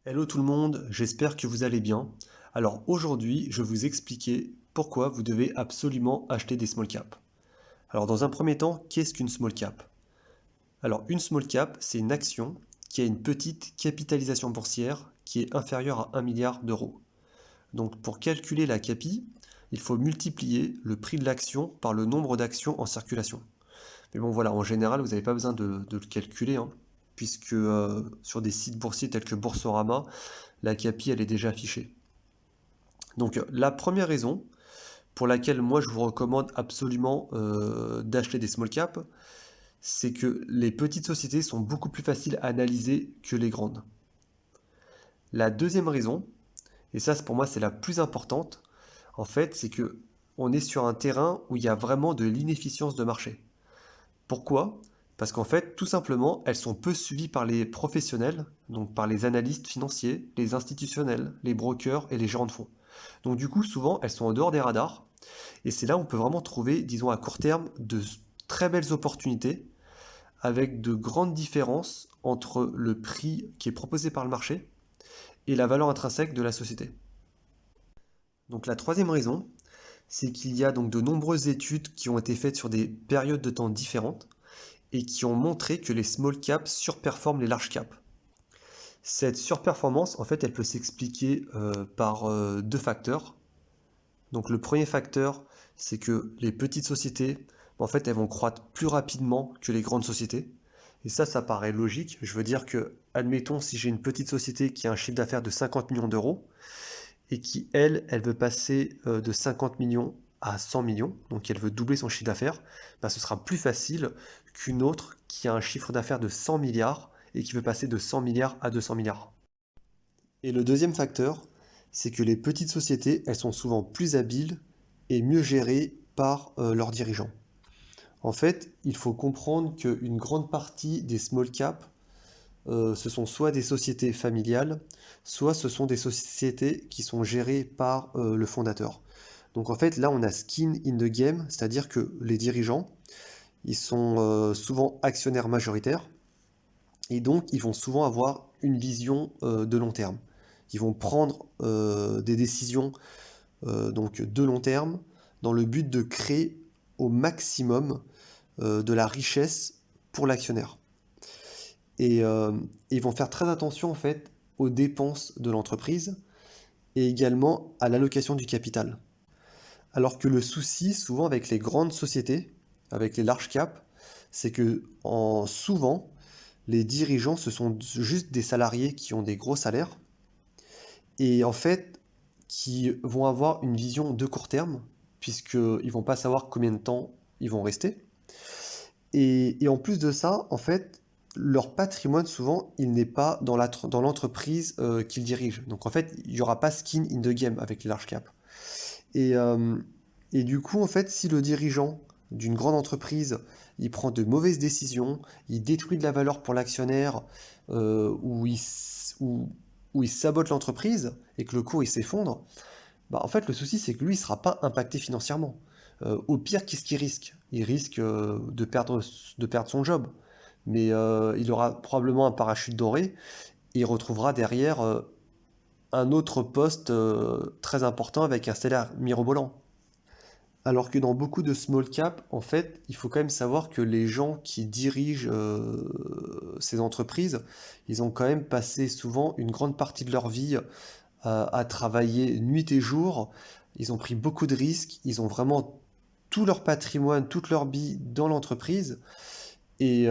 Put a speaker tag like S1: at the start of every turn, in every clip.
S1: Hello tout le monde, j'espère que vous allez bien. Alors aujourd'hui, je vais vous expliquer pourquoi vous devez absolument acheter des small caps. Alors dans un premier temps, qu'est-ce qu'une small cap? Alors une small cap, c'est une action qui a une petite capitalisation boursière qui est inférieure à 1 milliard d'euros. Donc pour calculer la CAPI, il faut multiplier le prix de l'action par le nombre d'actions en circulation. Mais bon voilà, en général, vous n'avez pas besoin de le calculer, hein, puisque sur des sites boursiers tels que Boursorama, la CAPI elle est déjà affichée. Donc la première raison pour laquelle moi je vous recommande absolument d'acheter des small caps, c'est que les petites sociétés sont beaucoup plus faciles à analyser que les grandes. La deuxième raison, et ça pour moi c'est la plus importante, en fait, c'est que on est sur un terrain où il y a vraiment de l'inefficience de marché. Pourquoi? Parce qu'en fait, tout simplement, elles sont peu suivies par les professionnels, donc par les analystes financiers, les institutionnels, les brokers et les gérants de fonds. Donc du coup, souvent, elles sont en dehors des radars, et c'est là où on peut vraiment trouver, disons à court terme, de très belles opportunités, avec de grandes différences entre le prix qui est proposé par le marché et la valeur intrinsèque de la société. Donc la troisième raison, c'est qu'il y a donc de nombreuses études qui ont été faites sur des périodes de temps différentes, et qui ont montré que les small caps surperforment les large caps. Cette surperformance, en fait, elle peut s'expliquer par deux facteurs. Donc le premier facteur, c'est que les petites sociétés, en fait, elles vont croître plus rapidement que les grandes sociétés. Et ça paraît logique. Je veux dire que, admettons, si j'ai une petite société qui a un chiffre d'affaires de 50 millions d'euros et qui, elle veut passer de 50 millions à 100 millions, donc elle veut doubler son chiffre d'affaires, bah, ce sera plus facile qu'une autre qui a un chiffre d'affaires de 100 milliards et qui veut passer de 100 milliards à 200 milliards. Et le deuxième facteur, c'est que les petites sociétés, elles sont souvent plus habiles et mieux gérées par leurs dirigeants. En fait, il faut comprendre qu'une grande partie des small caps, ce sont soit des sociétés familiales, soit ce sont des sociétés qui sont gérées par le fondateur. Donc en fait, là, on a skin in the game, c'est-à-dire que les dirigeants, ils sont souvent actionnaires majoritaires, et donc ils vont souvent avoir une vision de long terme. Ils vont prendre des décisions donc de long terme dans le but de créer au maximum de la richesse pour l'actionnaire. Et ils vont faire très attention en fait aux dépenses de l'entreprise et également à l'allocation du capital. Alors que le souci, souvent avec les grandes sociétés, avec les large caps, c'est que souvent, les dirigeants, ce sont juste des salariés qui ont des gros salaires et en fait, qui vont avoir une vision de court terme, puisqu'ils ne vont pas savoir combien de temps ils vont rester. Et en plus de ça, en fait, leur patrimoine, souvent, il n'est pas dans l'entreprise qu'ils dirigent. Donc en fait, il n'y aura pas skin in the game avec les large caps. Et, euh, et du coup, en fait, si le dirigeant d'une grande entreprise, il prend de mauvaises décisions, il détruit de la valeur pour l'actionnaire, ou où il sabote l'entreprise et que le cours il s'effondre, bah, en fait, le souci, c'est que lui, il ne sera pas impacté financièrement. Au pire, qu'est-ce qu'il risque? Il risque de perdre son job. Mais il aura probablement un parachute doré et il retrouvera derrière un autre poste très important avec un salaire mirobolant. Alors que dans beaucoup de small cap, en fait, il faut quand même savoir que les gens qui dirigent ces entreprises, ils ont quand même passé souvent une grande partie de leur vie à travailler nuit et jour. Ils ont pris beaucoup de risques. Ils ont vraiment tout leur patrimoine, toute leur vie dans l'entreprise. Et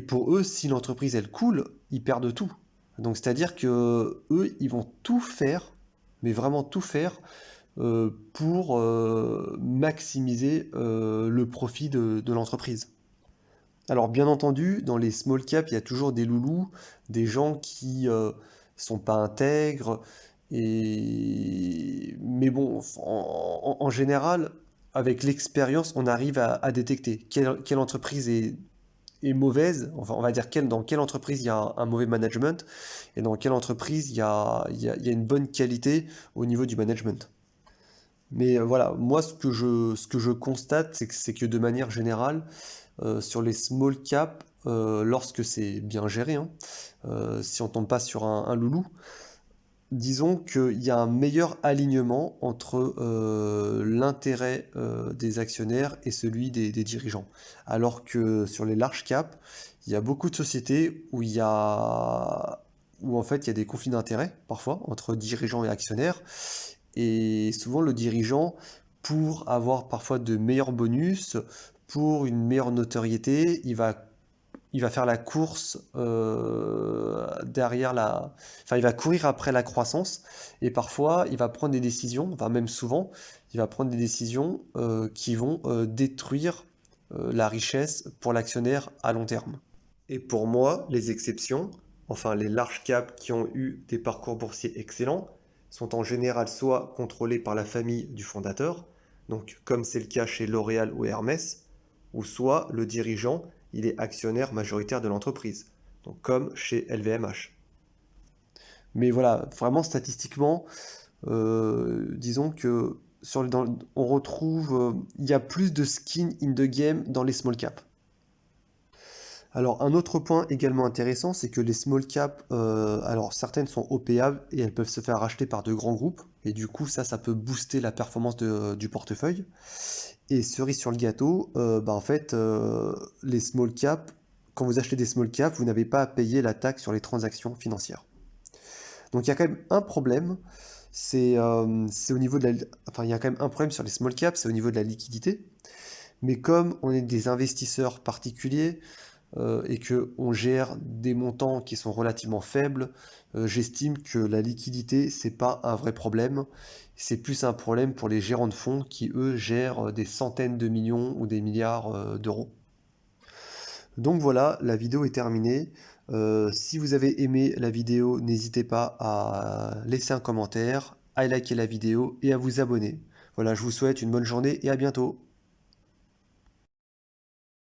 S1: pour eux, si l'entreprise elle coule, ils perdent tout. Donc c'est-à-dire que eux, ils vont tout faire, mais vraiment tout faire pour maximiser le profit de l'entreprise. Alors bien entendu, dans les small caps, il y a toujours des loulous, des gens qui sont pas intègres. Mais bon, en général, avec l'expérience, on arrive à détecter quelle entreprise est mauvaise. Enfin, on va dire dans quelle entreprise il y a un mauvais management et dans quelle entreprise il y a une bonne qualité au niveau du management. Mais voilà, moi ce que je constate, c'est que de manière générale, sur les small caps, lorsque c'est bien géré, hein, si on tombe pas sur un loulou, disons qu'il y a un meilleur alignement entre l'intérêt des actionnaires et celui des dirigeants. Alors que sur les large caps, il y a beaucoup de sociétés où en fait il y a des conflits d'intérêts parfois entre dirigeants et actionnaires. Et souvent le dirigeant, pour avoir parfois de meilleurs bonus, pour une meilleure notoriété, il va faire la course derrière la... Enfin, il va courir après la croissance et parfois, il va prendre des décisions, enfin même souvent, il va prendre des décisions qui vont détruire la richesse pour l'actionnaire à long terme. Et pour moi, les exceptions, enfin les large caps qui ont eu des parcours boursiers excellents, sont en général soit contrôlés par la famille du fondateur, donc comme c'est le cas chez L'Oréal ou Hermès, ou soit le dirigeant, il est actionnaire majoritaire de l'entreprise, donc comme chez LVMH. Mais voilà, vraiment statistiquement, disons que on retrouve, il y a plus de skin in the game dans les small caps. Alors un autre point également intéressant, c'est que les small caps, alors certaines sont OPA et elles peuvent se faire racheter par de grands groupes, et du coup ça peut booster la performance du portefeuille. Et cerise sur le gâteau, en fait, les small caps, quand vous achetez des small caps, vous n'avez pas à payer la taxe sur les transactions financières. Donc il y a quand même un problème, c'est au niveau de la... Enfin, il y a quand même un problème sur les small caps, c'est au niveau de la liquidité. Mais comme on est des investisseurs particuliers et que on gère des montants qui sont relativement faibles, j'estime que la liquidité, c'est pas un vrai problème. C'est plus un problème pour les gérants de fonds qui, eux, gèrent des centaines de millions ou des milliards d'euros. Donc voilà, la vidéo est terminée. Si vous avez aimé la vidéo, n'hésitez pas à laisser un commentaire, à liker la vidéo et à vous abonner. Voilà, je vous souhaite une bonne journée et à bientôt.